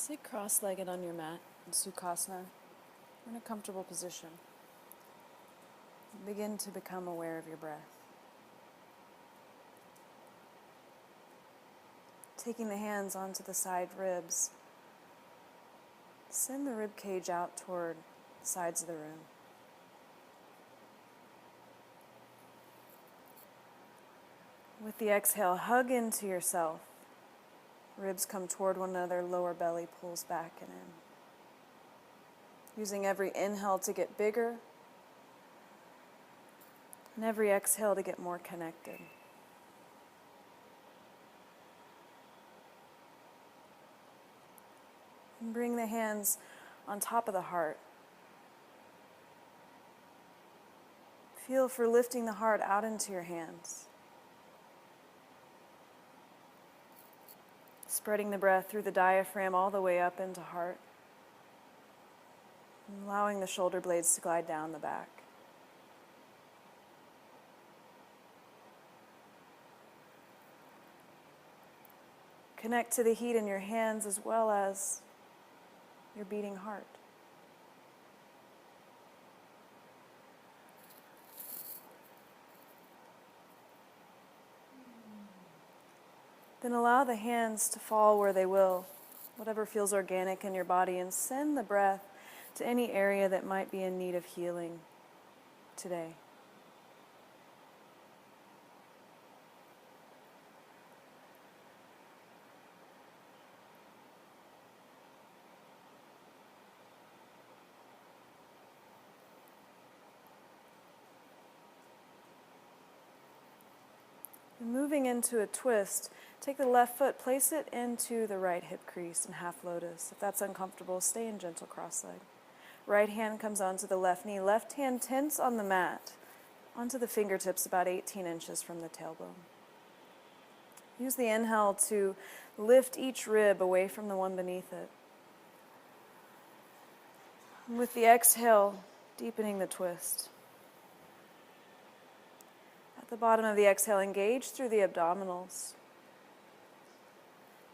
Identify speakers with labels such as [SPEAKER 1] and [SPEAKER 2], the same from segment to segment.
[SPEAKER 1] Sit cross-legged on your mat in Sukhasana, or in a comfortable position. Begin to become aware of your breath. Taking the hands onto the side ribs, send the rib cage out toward the sides of the room. With the exhale, hug into yourself. Ribs come toward one another, lower belly pulls back and in. Using every inhale to get bigger, and every exhale to get more connected. And bring the hands on top of the heart. Feel for lifting the heart out into your hands. Spreading the breath through the diaphragm all the way up into heart. And allowing the shoulder blades to glide down the back. Connect to the heat in your hands as well as your beating heart. Then allow the hands to fall where they will, whatever feels organic in your body, and send the breath to any area that might be in need of healing today. Moving into a twist, take the left foot, place it into the right hip crease in half lotus. If that's uncomfortable, stay in gentle cross-leg. Right hand comes onto the left knee. Left hand tense on the mat, onto the fingertips about 18 inches from the tailbone. Use the inhale to lift each rib away from the one beneath it. And with the exhale, deepening the twist. At the bottom of the exhale, engage through the abdominals.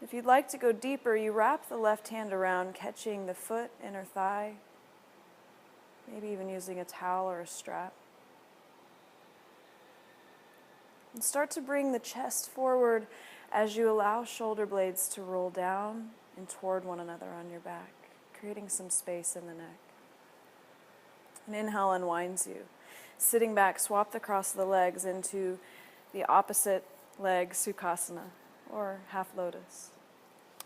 [SPEAKER 1] If you'd like to go deeper, you wrap the left hand around, catching the foot, inner thigh, maybe even using a towel or a strap. And start to bring the chest forward as you allow shoulder blades to roll down and toward one another on your back, creating some space in the neck. An inhale unwinds you. Sitting back, swap the cross of the legs into the opposite leg Sukhasana, or half lotus.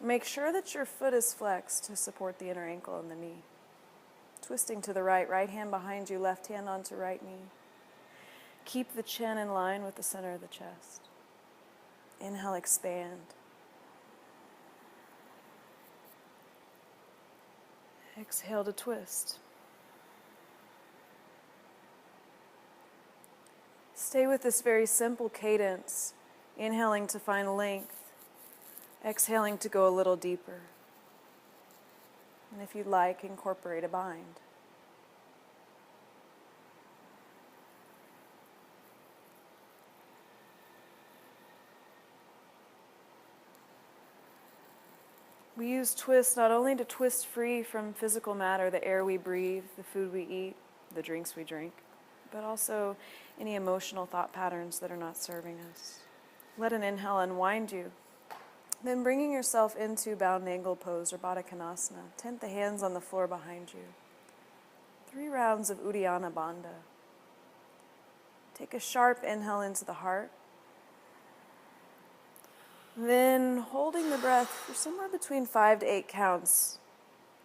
[SPEAKER 1] Make sure that your foot is flexed to support the inner ankle and the knee. Twisting to the right, right hand behind you, left hand onto right knee. Keep the chin in line with the center of the chest. Inhale, expand. Exhale to twist. Stay with this very simple cadence, inhaling to find length, exhaling to go a little deeper. And if you'd like, incorporate a bind. We use twist not only to twist free from physical matter, the air we breathe, the food we eat, the drinks we drink, but also any emotional thought patterns that are not serving us. Let an inhale unwind you. Then bringing yourself into bound angle pose or Baddha Konasana. Tent the hands on the floor behind you. 3 rounds of Uddiyana Bandha. Take a sharp inhale into the heart. Then holding the breath for somewhere between 5 to 8 counts.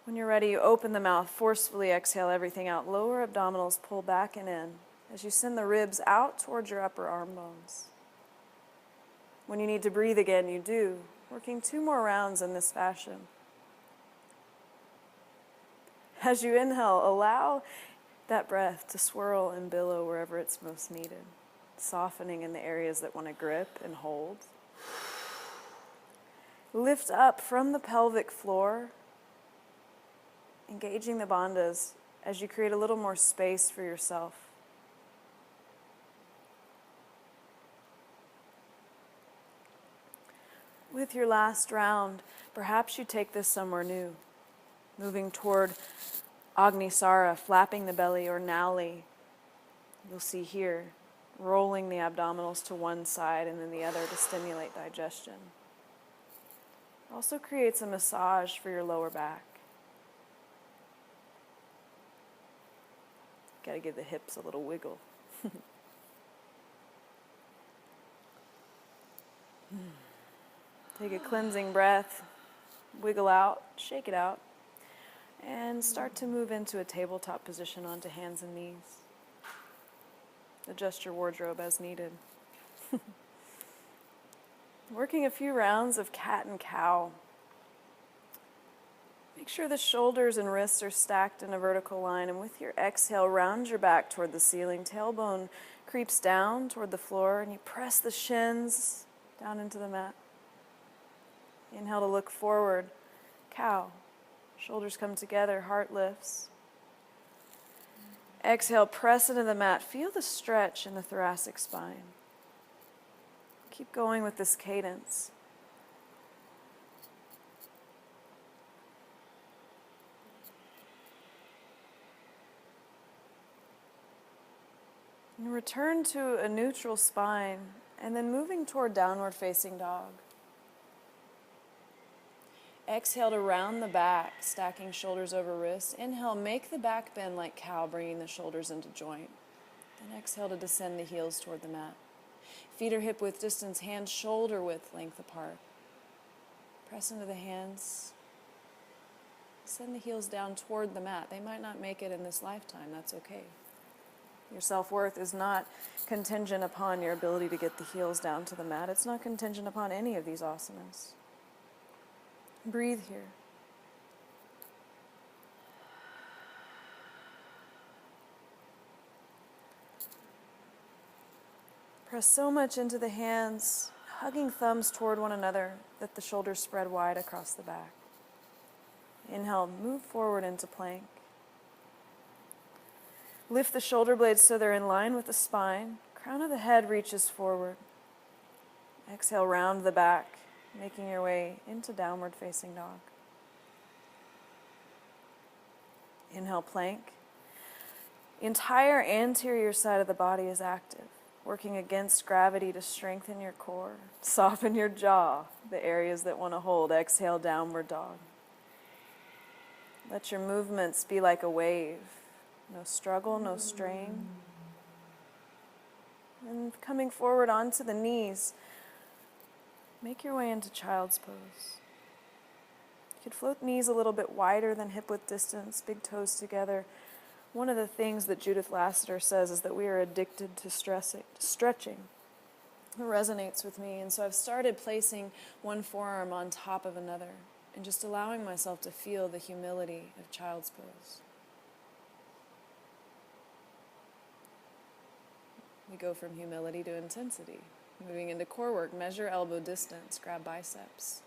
[SPEAKER 1] When you're ready, you open the mouth, forcefully exhale everything out. Lower abdominals pull back and in as you send the ribs out towards your upper arm bones. When you need to breathe again, you do, working 2 more rounds in this fashion. As you inhale, allow that breath to swirl and billow wherever it's most needed, softening in the areas that want to grip and hold. Lift up from the pelvic floor, engaging the bandhas as you create a little more space for yourself. With your last round, perhaps you take this somewhere new, moving toward Agnisara, flapping the belly, or Nali. You'll see here, rolling the abdominals to one side and then the other to stimulate digestion. Also creates a massage for your lower back. Got to give the hips a little wiggle. Take a cleansing breath, wiggle out, shake it out, and start to move into a tabletop position onto hands and knees. Adjust your wardrobe as needed. Working a few rounds of cat and cow. Make sure the shoulders and wrists are stacked in a vertical line, and with your exhale, round your back toward the ceiling. Tailbone creeps down toward the floor, and you press the shins down into the mat. Inhale to look forward, cow. Shoulders come together, heart lifts. Exhale, press into the mat. Feel the stretch in the thoracic spine. Keep going with this cadence. And return to a neutral spine, and then moving toward downward facing dog. Exhale to round the back, stacking shoulders over wrists. Inhale, make the back bend like cow, bringing the shoulders into joint. Then exhale to descend the heels toward the mat. Feet are hip width distance, hands shoulder width length apart. Press into the hands. Send the heels down toward the mat. They might not make it in this lifetime. That's okay. Your self-worth is not contingent upon your ability to get the heels down to the mat. It's not contingent upon any of these asanas. Breathe here. Press so much into the hands, hugging thumbs toward one another that the shoulders spread wide across the back. Inhale, move forward into plank. Lift the shoulder blades so they're in line with the spine. Crown of the head reaches forward. Exhale, round the back, making your way into downward facing dog. Inhale, plank. The entire anterior side of the body is active, working against gravity to strengthen your core, soften your jaw, the areas that want to hold. Exhale, downward dog. Let your movements be like a wave. No struggle, no strain. And coming forward onto the knees, make your way into child's pose. You could float knees a little bit wider than hip width distance, big toes together. One of the things that Judith Lassiter says is that we are addicted to stretching. It resonates with me, and so I've started placing one forearm on top of another and just allowing myself to feel the humility of child's pose. We go from humility to intensity. Moving into core work, measure elbow distance, grab biceps.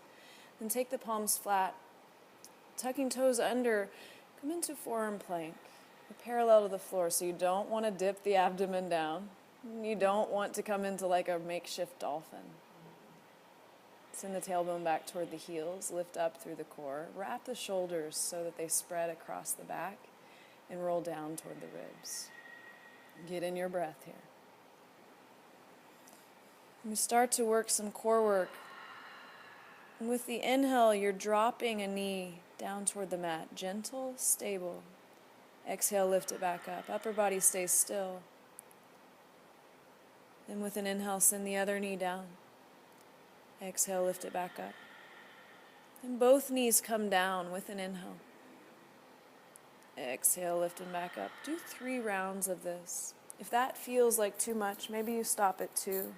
[SPEAKER 1] Then take the palms flat, tucking toes under, come into forearm plank, parallel to the floor. So you don't want to dip the abdomen down. You don't want to come into like a makeshift dolphin. Send the tailbone back toward the heels, lift up through the core, wrap the shoulders so that they spread across the back, and roll down toward the ribs. Get in your breath here. We start to work some core work. And with the inhale, you're dropping a knee down toward the mat. Gentle, stable. Exhale, lift it back up. Upper body stays still. Then with an inhale, send the other knee down. Exhale, lift it back up. And both knees come down with an inhale. Exhale, lift them back up. Do 3 rounds of this. If that feels like too much, maybe you stop at 2.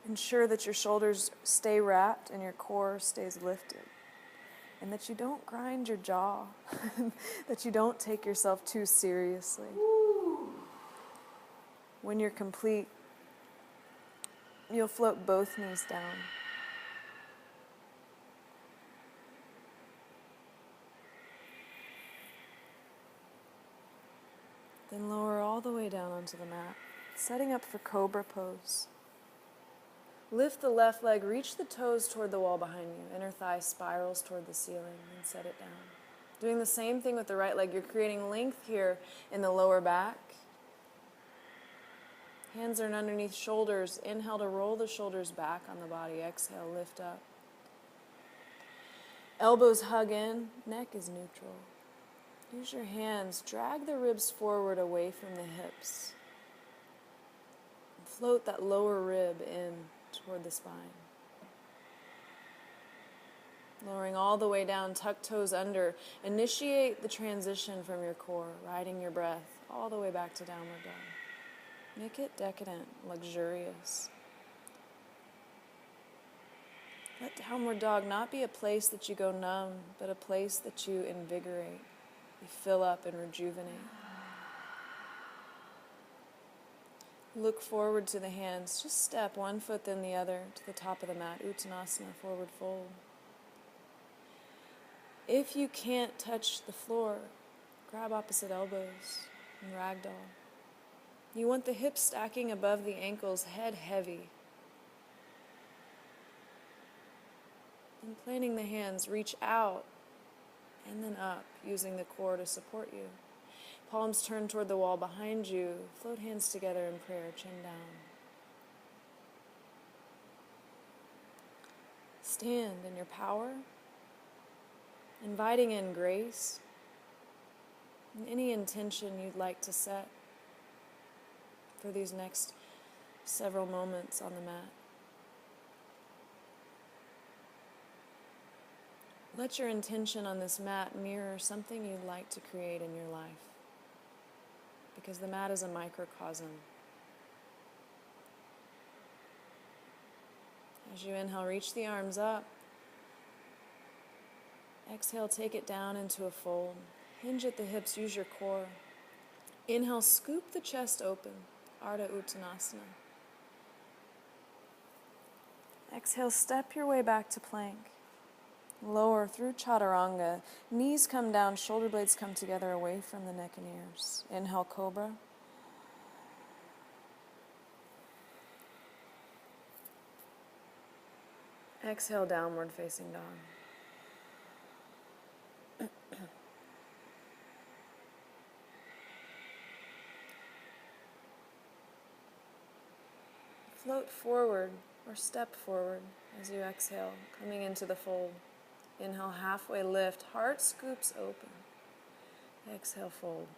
[SPEAKER 1] Ensure that your shoulders stay wrapped and your core stays lifted. And that you don't grind your jaw. That you don't take yourself too seriously. When you're complete, you'll float both knees down. Then lower all the way down onto the mat, setting up for cobra pose. Lift the left leg, reach the toes toward the wall behind you. Inner thigh spirals toward the ceiling and set it down. Doing the same thing with the right leg. You're creating length here in the lower back. Hands are underneath shoulders. Inhale to roll the shoulders back on the body. Exhale, lift up. Elbows hug in, neck is neutral. Use your hands, drag the ribs forward away from the hips. Float that lower rib in toward the spine. Lowering all the way down, tuck toes under. Initiate the transition from your core, riding your breath all the way back to downward dog. Make it decadent, luxurious. Let downward dog not be a place that you go numb, but a place that you invigorate, you fill up and rejuvenate. Look forward to the hands. Just step one foot then the other to the top of the mat. Uttanasana, forward fold. If you can't touch the floor, grab opposite elbows and ragdoll. You want the hips stacking above the ankles, head heavy. And planting the hands, reach out and then up, using the core to support you. Palms turn toward the wall behind you. Float hands together in prayer, chin down. Stand in your power, inviting in grace and any intention you'd like to set for these next several moments on the mat. Let your intention on this mat mirror something you'd like to create in your life, because the mat is a microcosm. As you inhale, reach the arms up. Exhale, take it down into a fold. Hinge at the hips, use your core. Inhale, scoop the chest open, Ardha Uttanasana. Exhale, step your way back to plank. Lower through chaturanga. Knees come down, shoulder blades come together away from the neck and ears. Inhale, cobra. Exhale, downward facing dog. Float forward or step forward as you exhale, coming into the fold. Inhale, halfway lift, heart scoops open. Exhale, fold.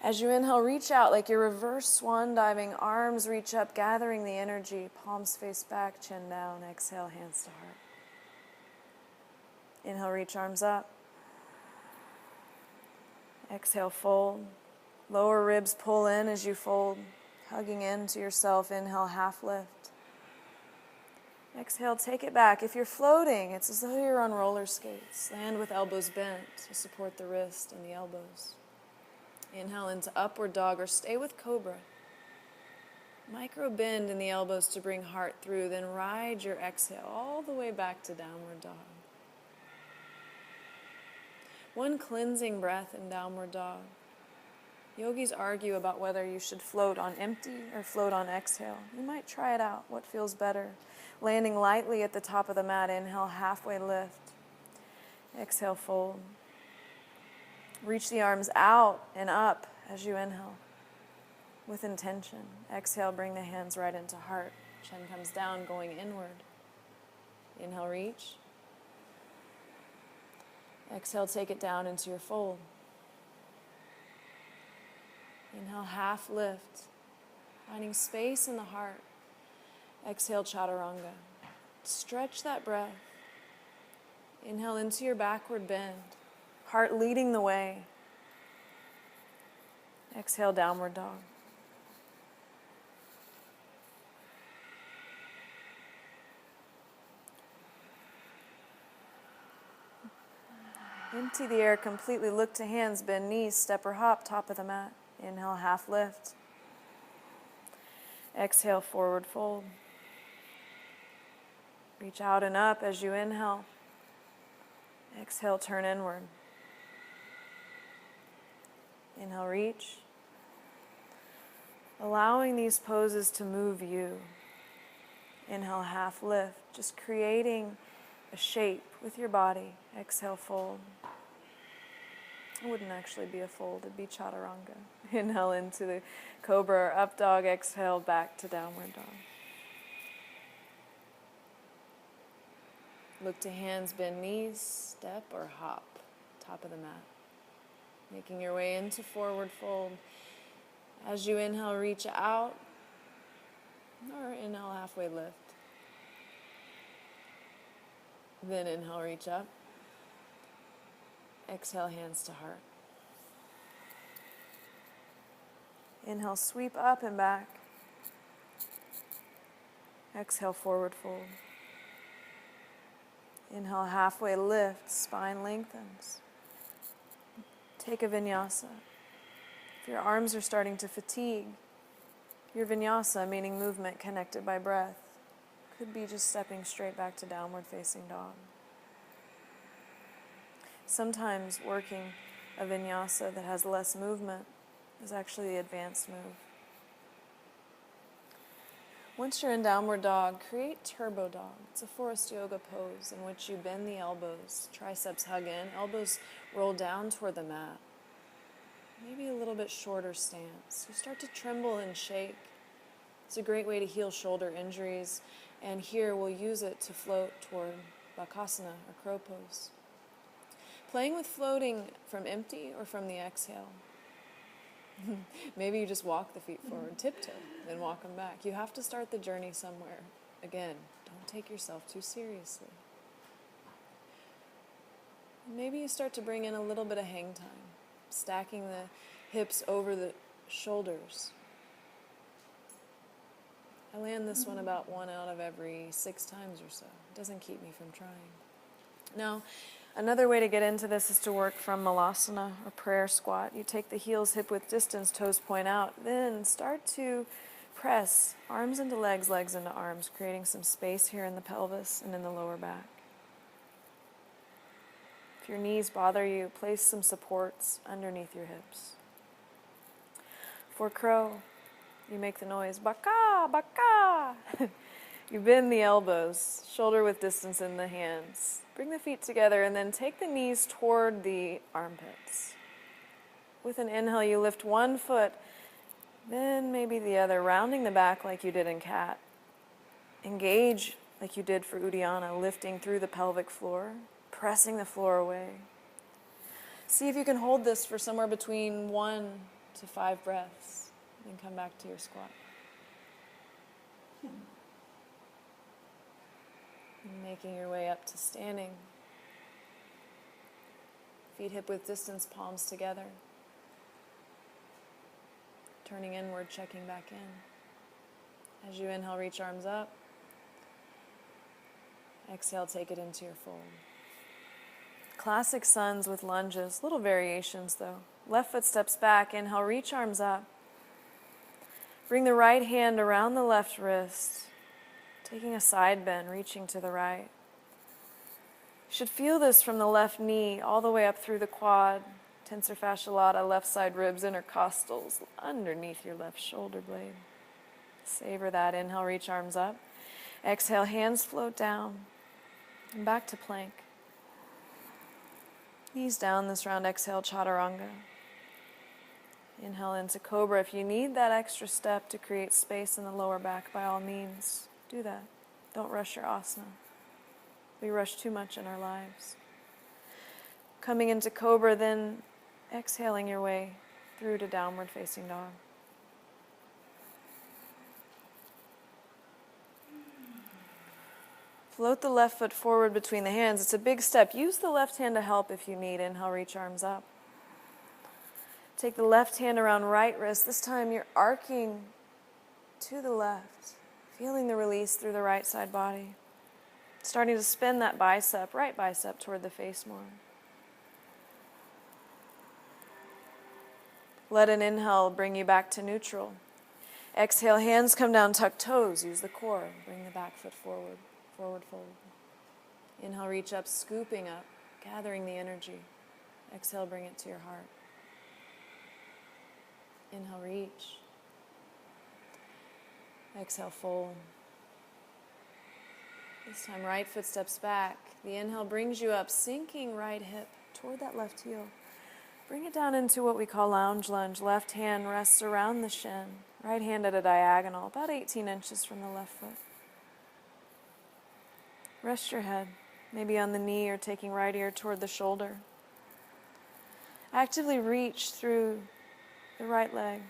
[SPEAKER 1] As you inhale, reach out like you're reverse swan diving, arms reach up, gathering the energy, palms face back, chin down. Exhale, hands to heart. Inhale, reach arms up. Exhale, fold. Lower ribs pull in as you fold, hugging into yourself. Inhale, half lift. Exhale, take it back. If you're floating, it's as though you're on roller skates. Land with elbows bent to support the wrist and the elbows. Inhale into upward dog or stay with cobra. Micro bend in the elbows to bring heart through, then ride your exhale all the way back to downward dog. One cleansing breath in downward dog. Yogis argue about whether you should float on empty or float on exhale. You might try it out. What feels better? Landing lightly at the top of the mat. Inhale, halfway lift. Exhale, fold. Reach the arms out and up as you inhale with intention. Exhale, bring the hands right into heart. Chin comes down, going inward. Inhale, reach. Exhale, take it down into your fold. Inhale, half lift, finding space in the heart. Exhale, chaturanga. Stretch that breath. Inhale into your backward bend, heart leading the way. Exhale, downward dog. Empty the air completely. Look to hands, bend knees, step or hop, top of the mat. Inhale, half lift. Exhale, forward fold. Reach out and up as you inhale. Exhale, turn inward. Inhale, reach. Allowing these poses to move you. Inhale, half lift, just creating a shape with your body. Exhale, fold. It wouldn't actually be a fold, it'd be chaturanga. Inhale into the cobra or up dog, exhale back to downward dog. Look to hands, bend knees, step or hop, top of the mat. Making your way into forward fold. As you inhale, reach out, or inhale, halfway lift. Then inhale, reach up. Exhale, hands to heart. Inhale, sweep up and back. Exhale, forward fold. Inhale, halfway lift, spine lengthens. Take a vinyasa. If your arms are starting to fatigue, your vinyasa, meaning movement connected by breath, could be just stepping straight back to downward facing dog. Sometimes working a vinyasa that has less movement is actually the advanced move. Once you're in downward dog, create turbo dog. It's a forest yoga pose in which you bend the elbows, triceps hug in, elbows roll down toward the mat. Maybe a little bit shorter stance. You start to tremble and shake. It's a great way to heal shoulder injuries, and here we'll use it to float toward bakasana or crow pose. Playing with floating from empty or from the exhale. Maybe you just walk the feet forward, tiptoe, then walk them back. You have to start the journey somewhere. Again, don't take yourself too seriously. Maybe you start to bring in a little bit of hang time, stacking the hips over the shoulders. I land this one about 1 out of every 6 times or so. It doesn't keep me from trying. Now, another way to get into this is to work from malasana or prayer squat. You take the heels hip width distance, toes point out, then start to press arms into legs, legs into arms, creating some space here in the pelvis and in the lower back. If your knees bother you, place some supports underneath your hips. For crow, you make the noise, baka, baka. You bend the elbows, shoulder width distance in the hands. Bring the feet together and then take the knees toward the armpits. With an inhale, you lift one foot, then maybe the other, rounding the back like you did in cat. Engage like you did for Uddiyana, lifting through the pelvic floor, pressing the floor away. See if you can hold this for somewhere between 1 to 5 breaths, then come back to your squat. Making your way up to standing. Feet hip width distance, palms together. Turning inward, checking back in. As you inhale, reach arms up. Exhale, take it into your fold. Classic suns with lunges, little variations though. Left foot steps back, inhale, reach arms up. Bring the right hand around the left wrist. Taking a side bend, reaching to the right. You should feel this from the left knee all the way up through the quad, tensor fascia lata, left side ribs, intercostals, underneath your left shoulder blade. Savor that. Inhale, reach arms up. Exhale, hands float down. And back to plank. Knees down this round. Exhale, chaturanga. Inhale into cobra. If you need that extra step to create space in the lower back, by all means, do that. Don't rush your asana. We rush too much in our lives. Coming into cobra, then exhaling your way through to downward facing dog. Float the left foot forward between the hands. It's a big step. Use the left hand to help if you need. Inhale, reach arms up. Take the left hand around right wrist. This time you're arcing to the left. Feeling the release through the right side body. Starting to spin that bicep, right bicep, toward the face more. Let an inhale bring you back to neutral. Exhale, hands come down, tuck toes. Use the core. Bring the back foot forward, forward fold. Inhale, reach up, scooping up, gathering the energy. Exhale, bring it to your heart. Inhale, reach. Exhale, fold. This time, right foot steps back. The inhale brings you up, sinking right hip toward that left heel. Bring it down into what we call lounge lunge. Left hand rests around the shin. Right hand at a diagonal, about 18 inches from the left foot. Rest your head, maybe on the knee or taking right ear toward the shoulder. Actively reach through the right leg.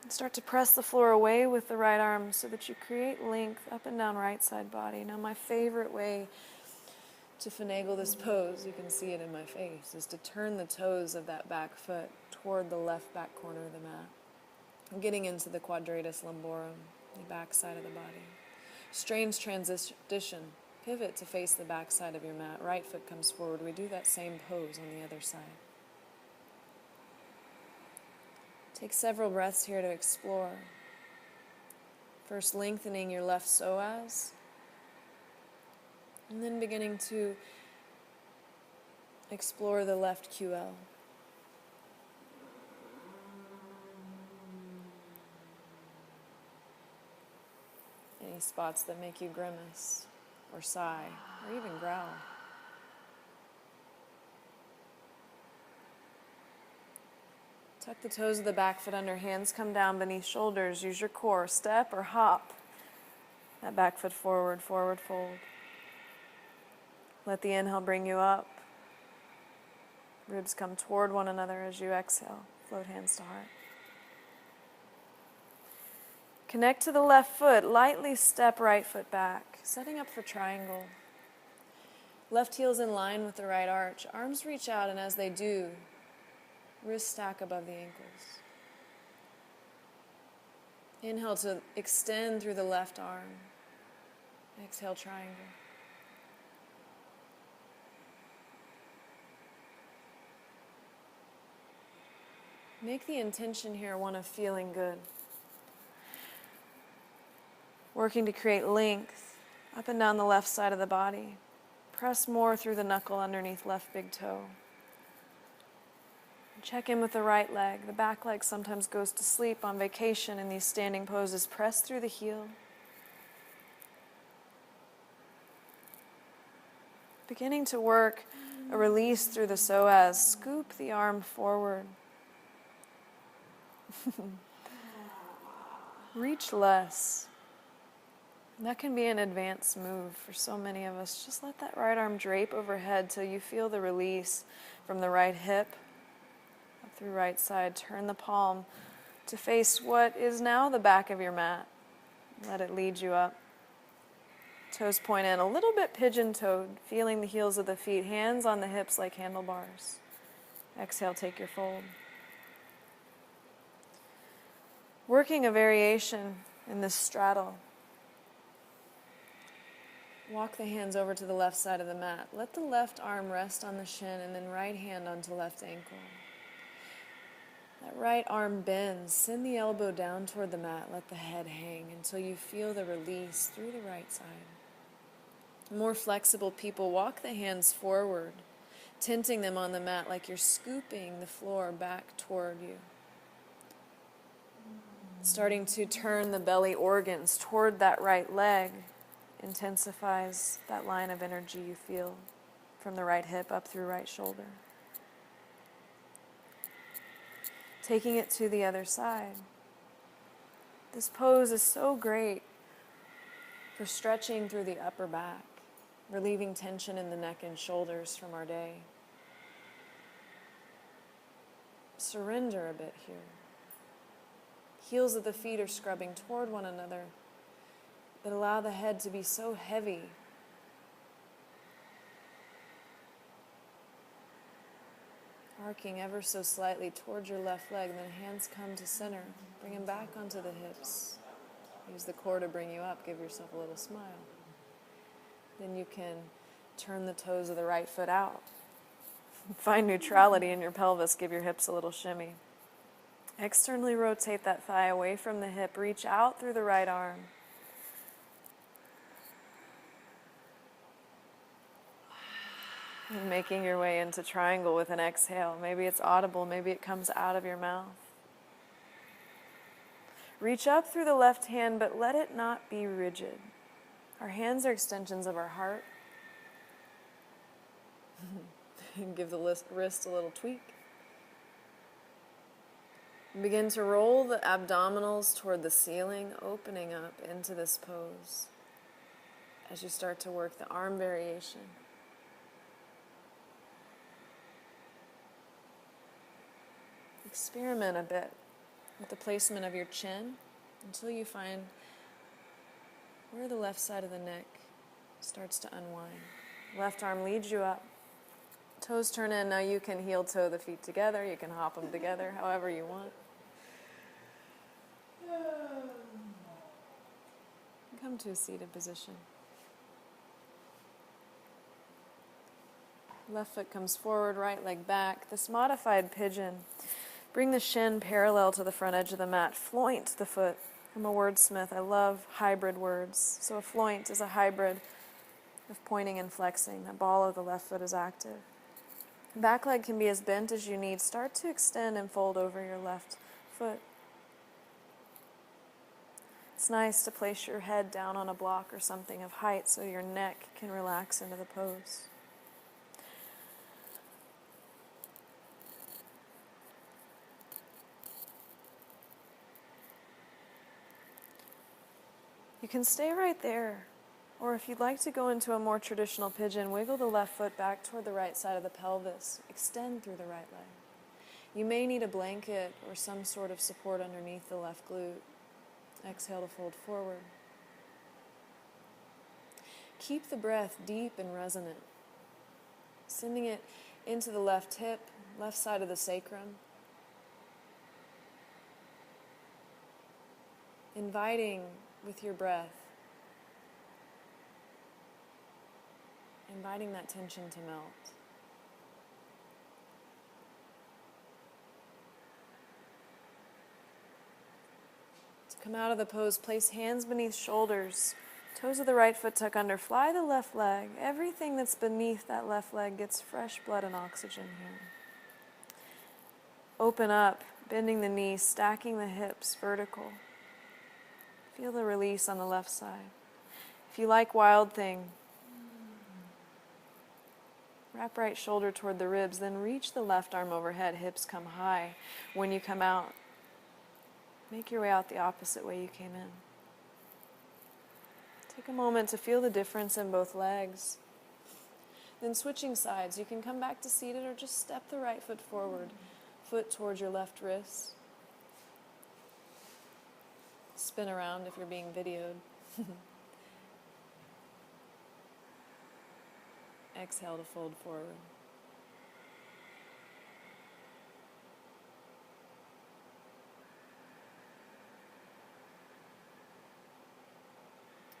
[SPEAKER 1] And start to press the floor away with the right arm so that you create length up and down right side body. Now, my favorite way to finagle this pose, you can see it in my face, is to turn the toes of that back foot toward the left back corner of the mat. I'm getting into the quadratus lumborum, the back side of the body. Strange transition. Pivot to face the back side of your mat. Right foot comes forward. We do that same pose on the other side. Take several breaths here to explore. First, lengthening your left psoas, and then beginning to explore the left QL. Any spots that make you grimace, or sigh, or even growl. Tuck the toes of the back foot under, hands come down beneath shoulders. Use your core, step or hop. That back foot forward, forward fold. Let the inhale bring you up. Ribs come toward one another as you exhale. Float hands to heart. Connect to the left foot. Lightly step right foot back. Setting up for triangle. Left heel's in line with the right arch. Arms reach out, and as they do, wrists stack above the ankles. Inhale to extend through the left arm. Exhale, triangle. Make the intention here one of feeling good. Working to create length up and down the left side of the body. Press more through the knuckle underneath left big toe. Check in with the right leg. The back leg sometimes goes to sleep on vacation in these standing poses. Press through the heel. Beginning to work a release through the psoas. Scoop the arm forward. Reach less. That can be an advanced move for so many of us. Just let that right arm drape overhead till you feel the release from the right hip. Through right side, turn the palm to face what is now the back of your mat. Let it lead you up. Toes point in, a little bit pigeon-toed, feeling the heels of the feet, hands on the hips like handlebars. Exhale, take your fold. Working a variation in this straddle. Walk the hands over to the left side of the mat. Let the left arm rest on the shin and then right hand onto left ankle. That right arm bends. Send the elbow down toward the mat. Let the head hang until you feel the release through the right side. More flexible people, walk the hands forward, tenting them on the mat like you're scooping the floor back toward you. Starting to turn the belly organs toward that right leg intensifies that line of energy you feel from the right hip up through right shoulder. Taking it to the other side. This pose is so great for stretching through the upper back, relieving tension in the neck and shoulders from our day. Surrender a bit here. Heels of the feet are scrubbing toward one another, but allow the head to be so heavy. Arcing ever so slightly towards your left leg, then hands come to center. Bring them back onto the hips. Use the core to bring you up. Give yourself a little smile. Then you can turn the toes of the right foot out. Find neutrality in your pelvis. Give your hips a little shimmy. Externally rotate that thigh away from the hip. Reach out through the right arm. And making your way into triangle with an exhale. Maybe it's audible, maybe it comes out of your mouth. Reach up through the left hand, but let it not be rigid. Our hands are extensions of our heart. Give the wrist a little tweak. Begin to roll the abdominals toward the ceiling, opening up into this pose as you start to work the arm variation. Experiment a bit with the placement of your chin until you find where the left side of the neck starts to unwind. Left arm leads you up. Toes turn in. Now you can heel toe the feet together. You can hop them together however you want. Come to a seated position. Left foot comes forward, right leg back. This modified pigeon. Bring the shin parallel to the front edge of the mat. Floint the foot. I'm a wordsmith. I love hybrid words. So a floint is a hybrid of pointing and flexing. The ball of the left foot is active. Back leg can be as bent as you need. Start to extend and fold over your left foot. It's nice to place your head down on a block or something of height so your neck can relax into the pose. You can stay right there, or if you'd like to go into a more traditional pigeon, wiggle the left foot back toward the right side of the pelvis, extend through the right leg. You may need a blanket or some sort of support underneath the left glute. Exhale to fold forward. Keep the breath deep and resonant, sending it into the left hip, left side of the sacrum. Inviting with your breath, inviting that tension to melt. Come out of the pose, place hands beneath shoulders, toes of the right foot tuck under, fly the left leg. Everything that's beneath that left leg gets fresh blood and oxygen here. Open up, bending the knees, stacking the hips, vertical. Feel the release on the left side. If you like Wild Thing, wrap right shoulder toward the ribs, then reach the left arm overhead, hips come high. When you come out, make your way out the opposite way you came in. Take a moment to feel the difference in both legs. Then switching sides, you can come back to seated or just step the right foot forward, foot towards your left wrist. Spin around if you're being videoed. Exhale to fold forward.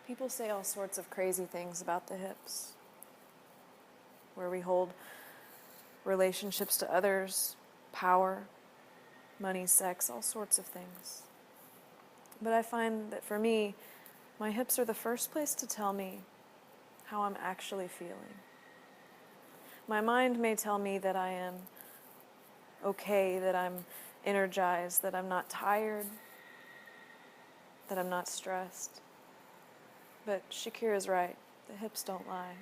[SPEAKER 1] People say all sorts of crazy things about the hips, where we hold relationships to others, power, money, sex, all sorts of things. But I find that for me, my hips are the first place to tell me how I'm actually feeling. My mind may tell me that I am okay, that I'm energized, that I'm not tired, that I'm not stressed. But Shakira's right, the hips don't lie.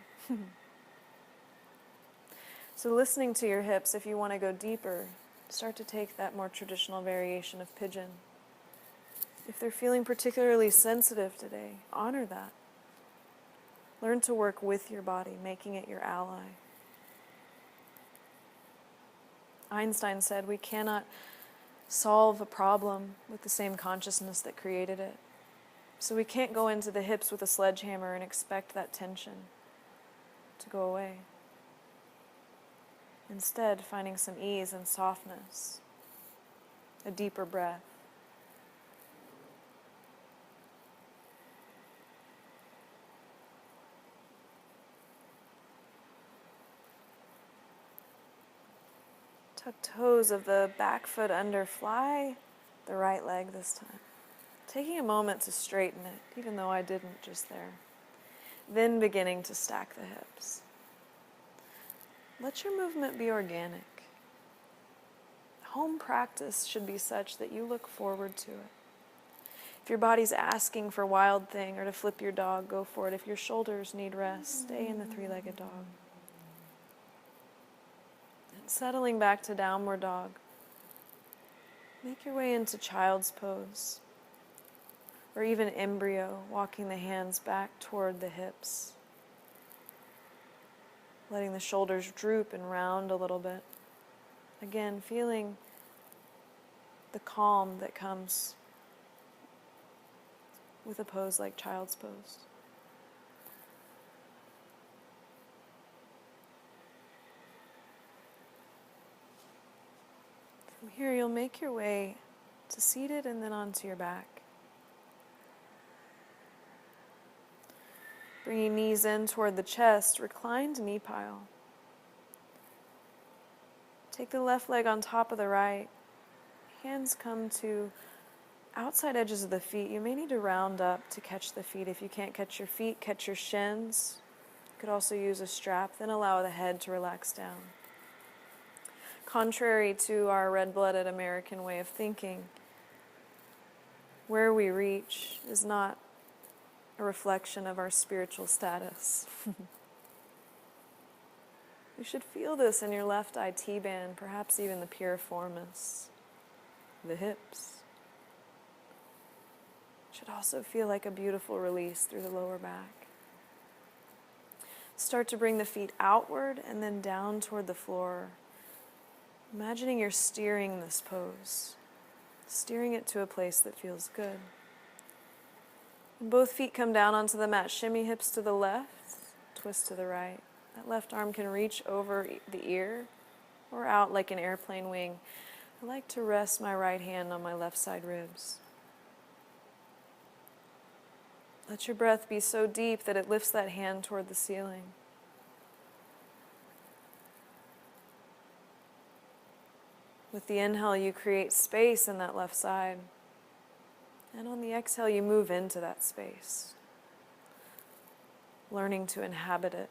[SPEAKER 1] So listening to your hips, if you want to go deeper, start to take that more traditional variation of pigeon. If they're feeling particularly sensitive today, honor that. Learn to work with your body, making it your ally. Einstein said we cannot solve a problem with the same consciousness that created it. So we can't go into the hips with a sledgehammer and expect that tension to go away. Instead, finding some ease and softness, a deeper breath. Tuck toes of the back foot under, fly the right leg this time. Taking a moment to straighten it, even though I didn't just there. Then beginning to stack the hips. Let your movement be organic. Home practice should be such that you look forward to it. If your body's asking for wild thing or to flip your dog, go for it. If your shoulders need rest, stay in the three-legged dog. And settling back to downward dog, make your way into child's pose, or even embryo, walking the hands back toward the hips, letting the shoulders droop and round a little bit. Again, feeling the calm that comes with a pose like child's pose. From here, you'll make your way to seated and then onto your back. Bringing knees in toward the chest, reclined knee pile. Take the left leg on top of the right. Hands come to outside edges of the feet. You may need to round up to catch the feet. If you can't catch your feet, catch your shins. You could also use a strap, then allow the head to relax down. Contrary to our red-blooded American way of thinking, where we reach is not a reflection of our spiritual status. You should feel this in your left IT band, perhaps even the piriformis, the hips. It should also feel like a beautiful release through the lower back. Start to bring the feet outward and then down toward the floor. Imagining you're steering this pose, steering it to a place that feels good. And both feet come down onto the mat. Shimmy hips to the left, twist to the right. That left arm can reach over the ear or out like an airplane wing. I like to rest my right hand on my left side ribs. Let your breath be so deep that it lifts that hand toward the ceiling. With the inhale, you create space in that left side. And on the exhale, you move into that space, learning to inhabit it.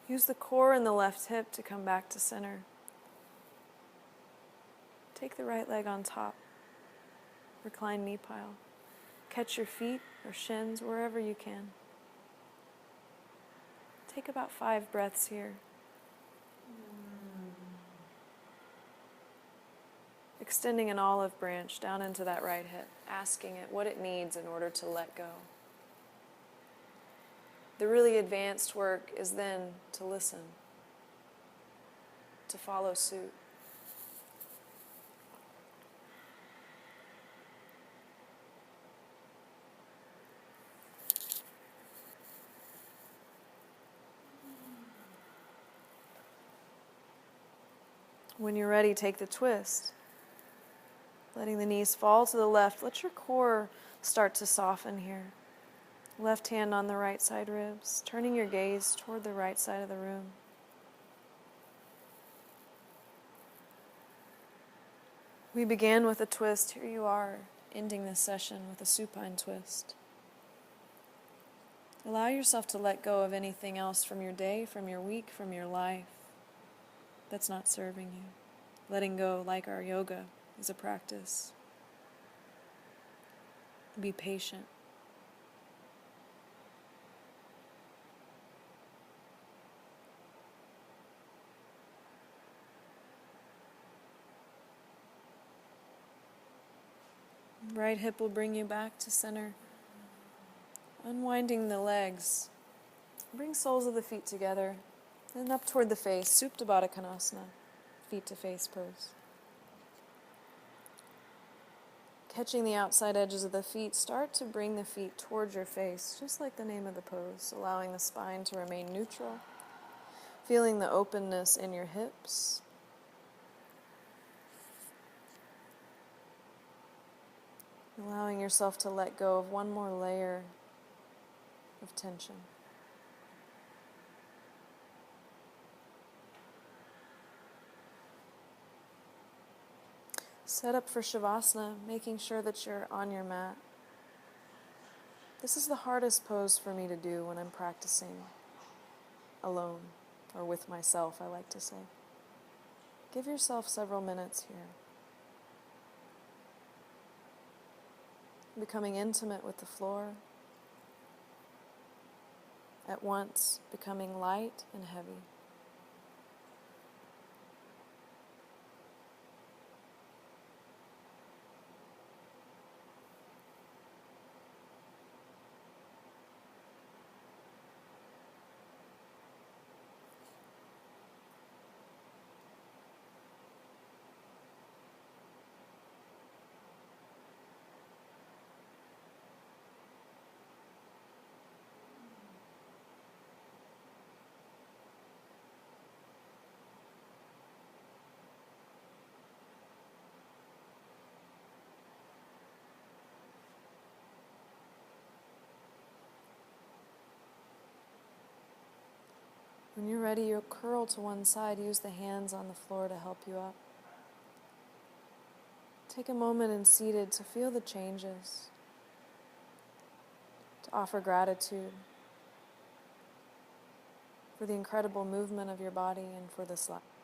[SPEAKER 1] Use the core in the left hip to come back to center. Take the right leg on top. Recline knee pile. Catch your feet or shins wherever you can. Take about 5 breaths here. Extending an olive branch down into that right hip, asking it what it needs in order to let go. The really advanced work is then to listen, to follow suit. When you're ready, take the twist. Letting the knees fall to the left. Let your core start to soften here. Left hand on the right side ribs, turning your gaze toward the right side of the room. We began with a twist. Here you are, ending this session with a supine twist. Allow yourself to let go of anything else from your day, from your week, from your life that's not serving you. Letting go, like our yoga, is a practice. Be patient. Right hip will bring you back to center. Unwinding the legs. Bring soles of the feet together. Then up toward the face, Supta Baddha Konasana, feet to face pose. Catching the outside edges of the feet, start to bring the feet towards your face, just like the name of the pose, allowing the spine to remain neutral. Feeling the openness in your hips. Allowing yourself to let go of one more layer of tension. Set up for Savasana, making sure that you're on your mat. This is the hardest pose for me to do when I'm practicing. alone, or with myself, I like to say. Give yourself several minutes here. Becoming intimate with the floor, at once becoming light and heavy. When you're ready, you'll curl to one side. Use the hands on the floor to help you up. Take a moment in seated to feel the changes, to offer gratitude for the incredible movement of your body and for this life.